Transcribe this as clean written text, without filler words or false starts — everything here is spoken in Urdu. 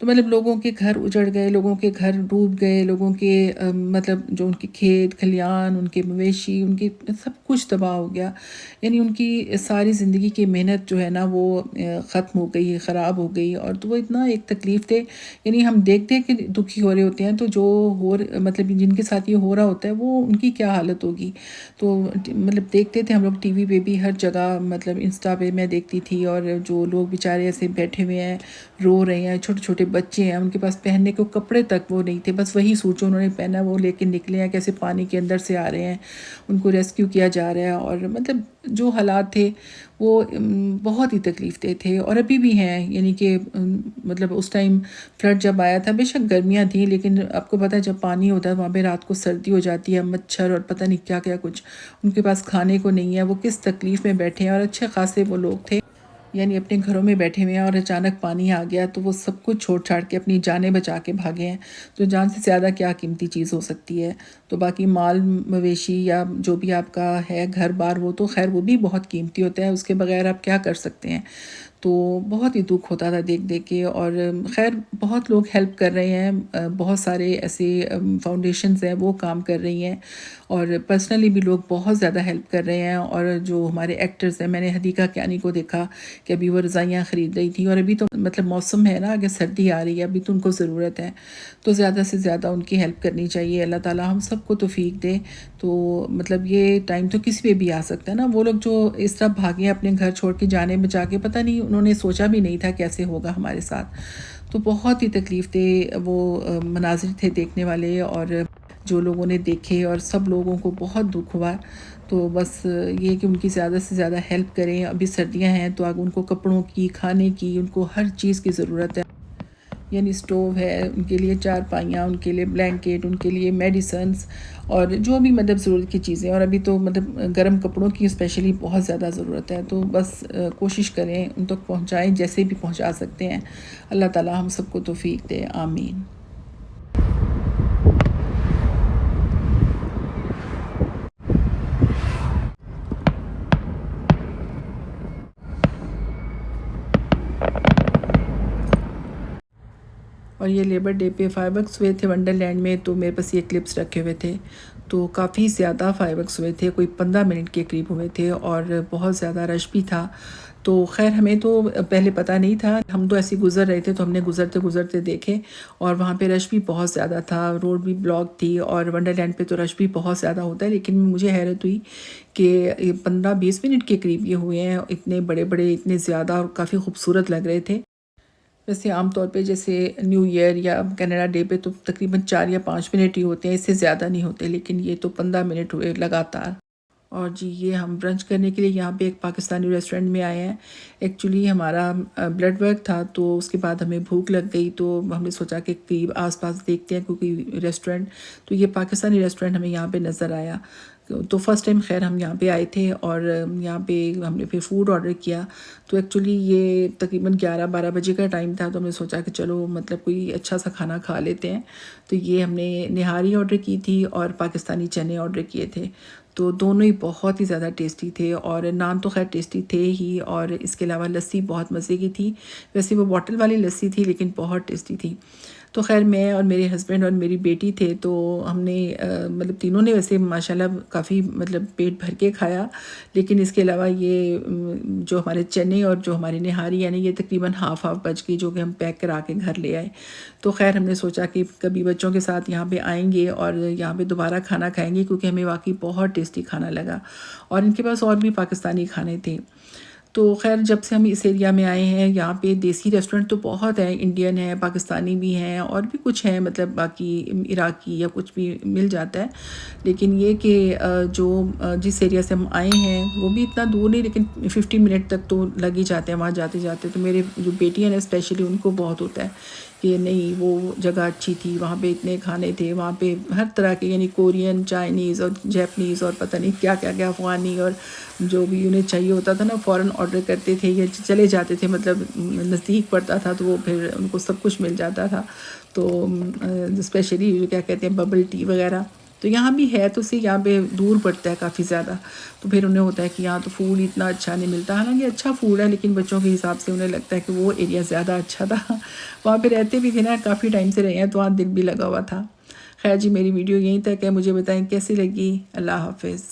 تو مطلب لوگوں کے گھر اجڑ گئے، لوگوں کے گھر ڈوب گئے، لوگوں کے مطلب جو ان کے کھیت کھلیان، ان کے مویشی، ان کی سب کچھ تباہ ہو گیا. یعنی ان کی ساری زندگی کی محنت جو ہے نا وہ ختم ہو گئی، خراب ہو گئی. اور تو وہ اتنا ایک تکلیف تھے. یعنی ہم دیکھتے ہیں کہ دکھی ہو رہے ہوتے ہیں، تو جو مطلب جن کے ساتھ یہ ہو رہا ہوتا ہے وہ ان کی کیا حالت ہوگی. تو مطلب دیکھتے تھے ہم لوگ ٹی وی پہ بھی ہر جگہ، مطلب انسٹا پہ میں دیکھتی تھی. اور جو لوگ بیچارے ایسے بیٹھے ہوئے ہیں، رو رہے ہیں، چھوٹے چھوٹے بچے ہیں، ان کے پاس پہننے کو کپڑے تک وہ نہیں تھے، بس وہی سوٹ جو انہوں نے پہنا وہ لے کے نکلے ہیں، کیسے پانی کے اندر سے آ رہے ہیں، ان کو ریسکیو کیا جا رہا ہے. اور مطلب جو حالات تھے وہ بہت ہی تکلیف دہ تھے، اور ابھی بھی ہیں. یعنی کہ مطلب اس ٹائم فلڈ جب آیا تھا، بے شک گرمیاں تھیں، لیکن آپ کو پتہ ہے جب پانی ہوتا ہے وہاں پہ رات کو سردی ہو جاتی ہے، مچھر اور پتہ نہیں کیا کیا کچھ. ان کے پاس کھانے کو نہیں ہے، وہ کس تکلیف میں بیٹھے ہیں. اور اچھے خاصے وہ لوگ تھے، یعنی اپنے گھروں میں بیٹھے ہوئے ہیں، اور اچانک پانی آ گیا تو وہ سب کچھ چھوڑ چھاڑ کے اپنی جانیں بچا کے بھاگے ہیں. تو جان سے زیادہ کیا قیمتی چیز ہو سکتی ہے. تو باقی مال مویشی یا جو بھی آپ کا ہے گھر بار، وہ تو خیر وہ بھی بہت قیمتی ہوتا ہے، اس کے بغیر آپ کیا کر سکتے ہیں. تو بہت ہی دکھ ہوتا تھا دیکھ دیکھ کے. اور خیر بہت لوگ ہیلپ کر رہے ہیں، بہت سارے ایسے فاؤنڈیشنز ہیں وہ کام کر رہی ہیں، اور پرسنلی بھی لوگ بہت زیادہ ہیلپ کر رہے ہیں. اور جو ہمارے ایکٹرز ہیں، میں نے حدیقہ کیانی کو دیکھا کہ ابھی وہ رضائیاں خرید رہی تھی، اور ابھی تو مطلب موسم ہے نا، اگر سردی آ رہی ہے ابھی تو ان کو ضرورت ہے. تو زیادہ سے زیادہ ان کی ہیلپ کرنی چاہیے. اللہ تعالیٰ ہم سب کو توفیق دے. تو مطلب یہ ٹائم تو کسی پہ بھی آ سکتا ہے نا. وہ لوگ جو اس طرح بھاگے اپنے گھر چھوڑ کے جانے بچا کے، پتہ نہیں انہوں نے سوچا بھی نہیں تھا کیسے ہوگا ہمارے ساتھ. تو بہت ہی تکلیف دے وہ مناظر تھے دیکھنے والے، اور جو لوگوں نے دیکھے، اور سب لوگوں کو بہت دکھ ہوا. تو بس یہ کہ ان کی زیادہ سے زیادہ ہیلپ کریں. ابھی سردیاں ہیں تو ان کو کپڑوں کی، کھانے کی، ان کو ہر چیز کی ضرورت ہے. یعنی سٹوو ہے ان کے لیے، چارپائیاں ان کے لیے، بلینکٹ ان کے لیے، میڈیسنز، اور جو بھی مطلب ضرورت کی چیزیں. اور ابھی تو مطلب گرم کپڑوں کی اسپیشلی بہت زیادہ ضرورت ہے. تو بس کوشش کریں ان تک پہنچائیں جیسے بھی پہنچا سکتے ہیں. اللہ تعالیٰ ہم سب کو توفیق دے. آمین. اور یہ لیبر ڈے پہ فائر ورکس ہوئے تھے ونڈر لینڈ میں. تو میرے پاس یہ کلپس رکھے ہوئے تھے. تو کافی زیادہ فائر ورکس ہوئے تھے، کوئی 15 منٹ کے قریب ہوئے تھے، اور بہت زیادہ رش بھی تھا. تو خیر ہمیں تو پہلے پتہ نہیں تھا، ہم تو ایسے گزر رہے تھے تو ہم نے گزرتے گزرتے دیکھے. اور وہاں پہ رش بھی بہت زیادہ تھا، روڈ بھی بلاک تھی. اور ونڈر لینڈ پہ تو رش بھی بہت زیادہ ہوتا ہے، لیکن مجھے حیرت ہوئی کہ 15-20 منٹ کے قریب یہ ہوئے ہیں. اتنے بڑے بڑے، اتنے زیادہ، اور کافی خوبصورت لگ رہے تھے. ویسے عام طور پہ جیسے نیو ایئر یا کینیڈا ڈے پہ تو تقریباً 4 یا 5 منٹ ہی ہوتے ہیں، اس سے زیادہ نہیں ہوتے، لیکن یہ تو 15 منٹ ہوئے لگاتار. اور جی یہ ہم برنچ کرنے کے لیے یہاں پہ ایک پاکستانی ریسٹورنٹ میں آئے ہیں. ایکچولی ہمارا بلڈ ورک تھا، تو اس کے بعد ہمیں بھوک لگ گئی، تو ہم نے سوچا کہ قریب آس پاس دیکھتے ہیں کوئی ریسٹورنٹ. تو یہ پاکستانی ریسٹورنٹ ہمیں یہاں پہ نظر آیا. تو فرسٹ ٹائم خیر ہم یہاں پہ آئے تھے، اور یہاں پہ ہم نے پھر فوڈ آرڈر کیا. تو ایکچولی یہ تقریباً 11-12 بجے کا ٹائم تھا، تو ہم نے سوچا کہ چلو مطلب کوئی اچھا سا کھانا کھا لیتے ہیں. تو یہ ہم نے نہاری آرڈر کی تھی اور پاکستانی چنے آرڈر کیے تھے. تو دونوں ہی بہت ہی زیادہ ٹیسٹی تھے، اور نان تو خیر ٹیسٹی تھے ہی، اور اس کے علاوہ لسی بہت مزے کی تھی. ویسے وہ باٹل والی لسی تھی لیکن بہت ٹیسٹی تھی. تو خیر میں اور میرے ہسبینڈ اور میری بیٹی تھے، تو ہم نے مطلب تینوں نے ویسے ماشاءاللہ کافی مطلب پیٹ بھر کے کھایا. لیکن اس کے علاوہ یہ جو ہمارے چنے اور جو ہماری نہاری، یعنی یہ تقریباً ہاف بچ گئی، جو کہ ہم پیک کرا کے گھر لے آئے. تو خیر ہم نے سوچا کہ کبھی بچوں کے ساتھ یہاں پہ آئیں گے اور یہاں پہ دوبارہ کھانا کھائیں گے، کیونکہ ہمیں واقعی بہت ٹیسٹی کھانا لگا. اور ان کے پاس اور بھی پاکستانی کھانے تھے. تو خیر جب سے ہم اس ایریا میں آئے ہیں، یہاں پہ دیسی ریسٹورنٹ تو بہت ہیں، انڈین ہیں، پاکستانی بھی ہیں، اور بھی کچھ ہیں، مطلب باقی عراقی یا کچھ بھی مل جاتا ہے. لیکن یہ کہ جو جس ایریا سے ہم آئے ہیں وہ بھی اتنا دور نہیں، لیکن 50 منٹ تک تو لگ ہی جاتے ہیں وہاں جاتے جاتے. تو میرے جو بیٹی ہیں نا اسپیشلی، ان کو بہت ہوتا ہے کہ نہیں وہ جگہ اچھی تھی، وہاں پہ اتنے کھانے تھے، وہاں پہ ہر طرح کے، یعنی کورین، چائنیز اور جیپنیز اور پتہ نہیں کیا کیا کیا، افغانی، اور جو بھی انہیں چاہیے ہوتا تھا نا فوراً آرڈر کرتے تھے یا چلے جاتے تھے. مطلب نزدیک پڑتا تھا تو وہ پھر ان کو سب کچھ مل جاتا تھا. تو اسپیشلی کیا کہتے ہیں ببل ٹی وغیرہ، تو یہاں بھی ہے تو صحیح، یہاں پہ دور پڑتا ہے کافی زیادہ، تو پھر انہیں ہوتا ہے کہ یہاں تو فوڈ اتنا اچھا نہیں ملتا، حالانکہ اچھا فوڈ ہے لیکن بچوں کے حساب سے انہیں لگتا ہے کہ وہ ایریا زیادہ اچھا تھا۔ وہاں پہ رہتے بھی تھے نا، کافی ٹائم سے رہے ہیں تو وہاں دل بھی لگا ہوا تھا۔ خیر جی، میری ویڈیو یہیں تک ہے، مجھے بتائیں کیسی لگی۔ اللہ حافظ۔